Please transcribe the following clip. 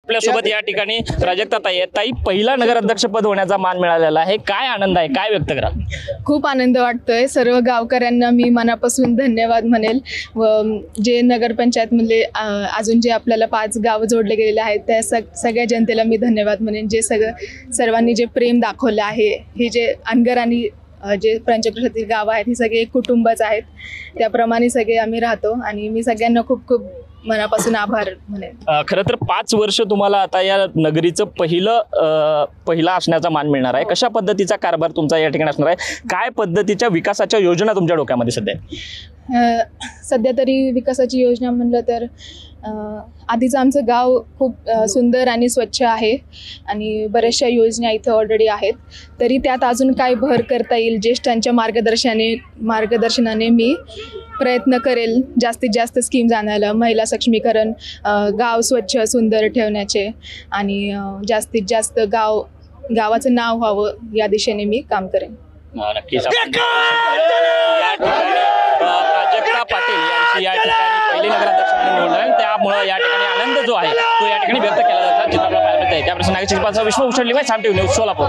आपल्यासोबत या ठिकाणी प्राजक्ता ताई आहेत. ताई, पहिला नगराध्यक्ष पद होण्याचा मान मिळालेला आहे, काय आनंद आहे, काय व्यक्त करा? खूप आनंद वाटतोय. सर्व गावकऱ्यांना मी मनापासून धन्यवाद म्हणेल व जे नगरपंचायतमधले अजून जे आपल्याला 5 गावं जोडले गेलेले आहेत त्या सगळ्या जनतेला मी धन्यवाद म्हणेन. जे सर्वांनी जे प्रेम दाखवलं आहे, हे जे अनगर आणि जे पंचक्रोशीतील गावं आहेत ही सगळे एक कुटुंबच आहेत. त्याप्रमाणे सगळे आम्ही राहतो आणि मी सगळ्यांना खूप खूप मनापासून आभार म्हणेन. खरं तर 5 वर्ष तुम्हाला आता या नगरीचं पहिला असण्याचा मान मिळणार आहे. कशा पद्धतीचा कारभार तुमचा या ठिकाणी असणार आहे? काय पद्धतीच्या विकासाच्या योजना तुमच्या डोक्यामध्ये सध्या आहे? सध्या तरी विकासाची योजना म्हणलं तर आधीचं आमचं गाव खूप सुंदर आणि स्वच्छ आहे आणि बऱ्याचशा योजना इथं ऑलरेडी आहेत. तरी त्यात अजून काय भर करता येईल, ज्येष्ठांच्या मार्गदर्शनाने मी प्रयत्न करेल जास्तीत जास्त स्कीम्स आणायला. महिला सक्षमीकरण, गाव स्वच्छ सुंदर ठेवण्याचे आणि जास्तीत जास्त गावाचं नाव व्हावं या दिशेने मी काम करेन. नक्कीच. प्राजक्ता पाटील यांची या ठिकाणी पहिली नगराध्यक्ष म्हणून निवडलं आहे. त्यामुळे या ठिकाणी आनंद जो आहे तो या ठिकाणी व्यक्त केला जातो. चित्रपट पाहायला मिळत आहे. त्या प्रश्न विश्व उचलली सोलापूर.